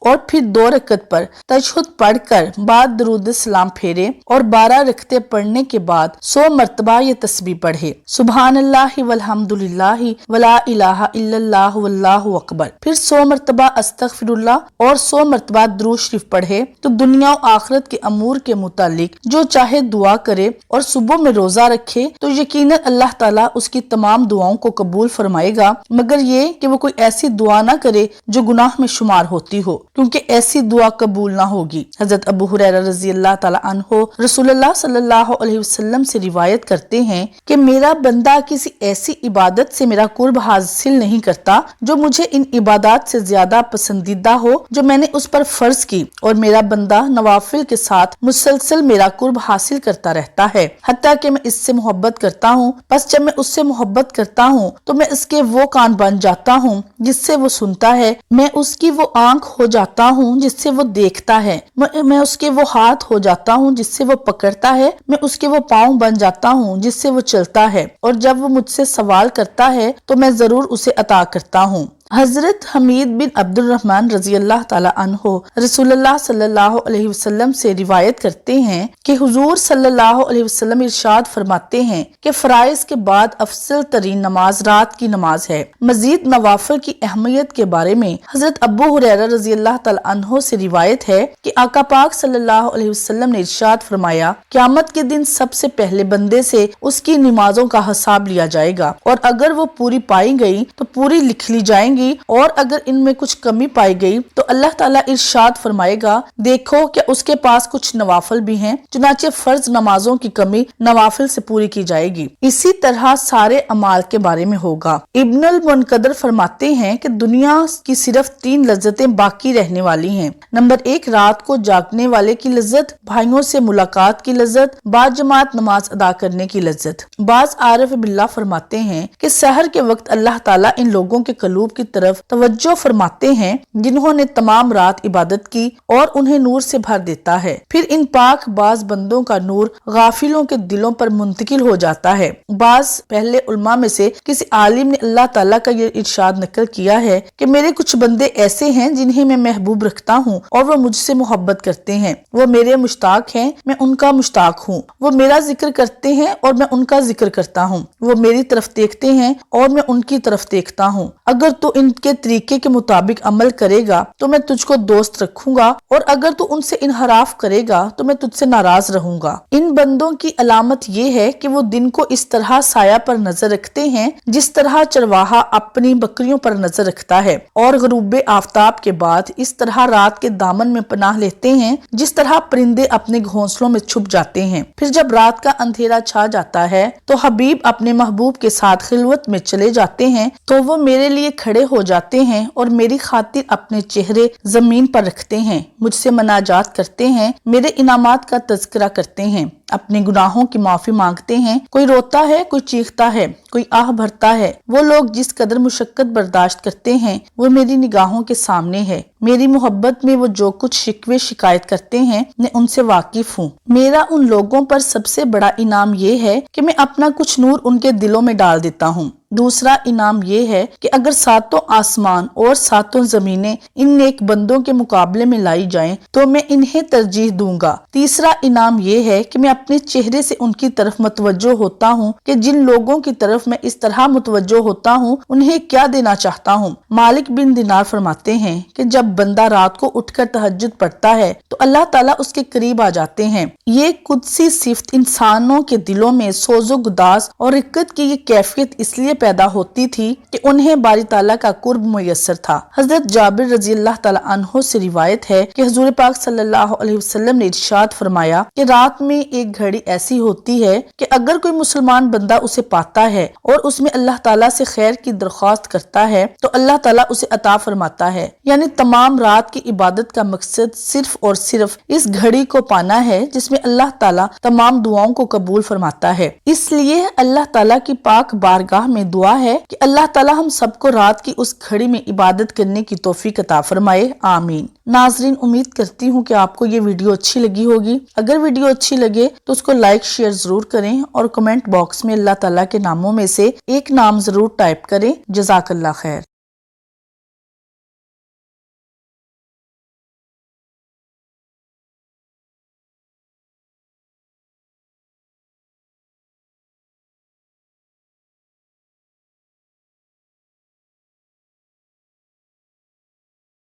اور پھر 2 رکعت پر تشہد پڑھ کر بعد درود سلام پھیرے اور 12 رکعتیں پڑھنے کے بعد 100 مرتبہ یہ تسبیح پڑھے، سبحان اللہ والحمد للہ ولا الہ الا اللہ واللہ اکبر، پھر 100 مرتبہ استغفر اللہ اور 100 مرتبہ درود شریف پڑھے تو دنیا و آخرت کے امور کے متعلق جو چاہے دعا کرے اور صبح میں روزہ رکھے تو یقیناً اللہ تعالیٰ اس کی تمام دعاؤں کو قبول فرمائے گا، مگر یہ کہ وہ کوئی ایسی دعا نہ کرے جو گناہ میں شمار ہوتی ہو، کیونکہ ایسی دعا قبول نہ ہوگی۔ حضرت ابو ہریرہ رضی اللہ تعالیٰ عنہ رسول اللہ صلی اللہ علیہ وسلم سے روایت کرتے ہیں کہ میرا بندہ کسی ایسی عبادت سے میرا قرب حاصل نہیں کرتا جو مجھے ان عبادات سے زیادہ پسندیدہ ہو جو میں نے اس پر فرض کی، اور میرا بندہ نوافل کے ساتھ مسلسل میرا قرب حاصل کرتا رہتا ہے حتیٰ کہ میں اس سے محبت کرتا ہوں، بس جب میں اس سے محبت کرتا ہوں تو میں اس کے وہ کان بن جاتا ہوں جس سے وہ سنتا ہے، میں اس کی وہ آنکھ ہو جاتا ہوں جس سے وہ دیکھتا ہے، میں اس کے وہ ہاتھ ہو جاتا ہوں جس سے وہ پکڑتا ہے، میں اس کے وہ پاؤں بن جاتا ہوں جس سے وہ چلتا ہے، اور جب وہ مجھ سے سوال کرتا ہے تو میں ضرور اسے عطا کرتا ہوں۔ حضرت حمید بن عبد الرحمن رضی اللہ تعالیٰ عنہ رسول اللہ صلی اللہ علیہ وسلم سے روایت کرتے ہیں کہ حضور صلی اللہ علیہ وسلم ارشاد فرماتے ہیں کہ فرائض کے بعد افضل ترین نماز رات کی نماز ہے۔ مزید نوافل کی اہمیت کے بارے میں حضرت ابو ہریرہ رضی اللہ تعالیٰ عنہ سے روایت ہے کہ آقا پاک صلی اللہ علیہ وسلم نے ارشاد فرمایا، قیامت کے دن سب سے پہلے بندے سے اس کی نمازوں کا حساب لیا جائے گا، اور اگر وہ پوری پائی گئی تو پوری لکھ لی جائیں گی، اور اگر ان میں کچھ کمی پائی گئی تو اللہ تعالیٰ ارشاد فرمائے گا، دیکھو کہ اس کے پاس کچھ نوافل بھی ہیں، چنانچہ فرض نمازوں کی کمی نوافل سے پوری کی جائے گی۔ اسی طرح سارے اعمال کے بارے میں ہوگا۔ ابن المنقدر فرماتے ہیں کہ دنیا کی صرف 3 لذتیں باقی رہنے والی ہیں۔ نمبر 1، رات کو جاگنے والے کی لذت، بھائیوں سے ملاقات کی لذت، باجماعت نماز ادا کرنے کی لذت۔ بعض عارف باللہ فرماتے ہیں کہ سحر کے وقت اللہ تعالیٰ ان لوگوں کے قلوب کی طرف توجہ فرماتے ہیں جنہوں نے تمام رات عبادت کی اور انہیں نور سے بھر دیتا ہے، پھر ان پاک باز بندوں کا نور غافلوں کے دلوں پر منتقل ہو جاتا ہے۔ بعض پہلے علماء میں سے کسی عالم نے اللہ تعالیٰ کا یہ ارشاد نقل کیا ہے کہ میرے کچھ بندے ایسے ہیں جنہیں میں محبوب رکھتا ہوں اور وہ مجھ سے محبت کرتے ہیں، وہ میرے مشتاق ہیں، میں ان کا مشتاق ہوں، وہ میرا ذکر کرتے ہیں اور میں ان کا ذکر کرتا ہوں، وہ میری طرف دیکھتے ہیں اور میں ان کی طرف دیکھتا ہوں، اگر تو ان کے طریقے کے مطابق عمل کرے گا تو میں تجھ کو دوست رکھوں گا، اور اگر تو ان سے انحراف کرے گا تو میں تجھ سے ناراض رہوں گا۔ ان بندوں کی علامت یہ ہے کہ وہ دن کو اس طرح سایہ پر نظر رکھتے ہیں جس طرح چرواہا اپنی بکریوں پر نظر رکھتا ہے، اور غروب آفتاب کے بعد اس طرح رات کے دامن میں پناہ لیتے ہیں جس طرح پرندے اپنے گھونسلوں میں چھپ جاتے ہیں۔ پھر جب رات کا اندھیرا چھا جاتا ہے تو حبیب اپنے محبوب کے ساتھ خلوت میں چلے جاتے ہیں تو وہ میرے لیے کھڑے ہو جاتے ہیں اور میری خاطر اپنے چہرے زمین پر رکھتے ہیں، مجھ سے مناجات کرتے ہیں، میرے انعامات کا تذکرہ کرتے ہیں، اپنے گناہوں کی معافی مانگتے ہیں، کوئی روتا ہے، کوئی چیختا ہے، کوئی آہ بھرتا ہے۔ وہ لوگ جس قدر مشقت برداشت کرتے ہیں وہ میری نگاہوں کے سامنے ہے، میری محبت میں وہ جو کچھ شکوے شکایت کرتے ہیں میں ان سے واقف ہوں۔ میرا ان لوگوں پر سب سے بڑا انعام یہ ہے کہ میں اپنا کچھ نور ان کے دلوں میں ڈال دیتا ہوں۔ دوسرا انعام یہ ہے کہ اگر 7 آسمان اور 7 زمینیں ان نیک بندوں کے مقابلے میں لائی جائیں تو میں انہیں ترجیح دوں گا۔ تیسرا انعام یہ ہے کہ میں اپنے چہرے سے ان کی طرف متوجہ ہوتا ہوں کہ جن لوگوں کی طرف میں اس طرح متوجہ ہوتا ہوں انہیں کیا دینا چاہتا ہوں۔ مالک بن دینار فرماتے ہیں کہ جب بندہ رات کو اٹھ کر تہجد پڑھتا ہے تو اللہ تعالیٰ اس کے قریب آ جاتے ہیں۔ یہ قدسی صفت انسانوں کے دلوں میں سوز و گداز اور رقت کی یہ کیفیت اس لیے پیدا ہوتی تھی کہ انہیں باری تعالیٰ کا قرب میسر تھا۔ حضرت جابر رضی اللہ تعالیٰ عنہ سے روایت ہے کہ حضور پاک صلی اللہ علیہ وسلم نے ارشاد فرمایا کہ رات میں ایک گھڑی ایسی ہوتی ہے کہ اگر کوئی مسلمان بندہ اسے پاتا ہے اور اس میں اللہ تعالیٰ سے خیر کی درخواست کرتا ہے تو اللہ تعالیٰ اسے عطا فرماتا ہے، یعنی تمام رات کی عبادت کا مقصد صرف اور صرف اس گھڑی کو پانا ہے جس میں اللہ تعالیٰ تمام دعاؤں کو قبول فرماتا ہے۔ اس لیے اللہ تعالیٰ کی پاک بارگاہ میں دعا ہے کہ اللہ تعالیٰ ہم سب کو رات کی اس گھڑی میں عبادت کرنے کی توفیق عطا فرمائے، آمین۔ ناظرین، امید کرتی ہوں کہ آپ کو یہ ویڈیو اچھی لگی ہوگی۔ اگر ویڈیو اچھی لگے تو اس کو لائک شیئر ضرور کریں اور کمنٹ باکس میں اللہ تعالیٰ کے ناموں میں سے ایک نام ضرور ٹائپ کریں۔ جزاک اللہ خیر۔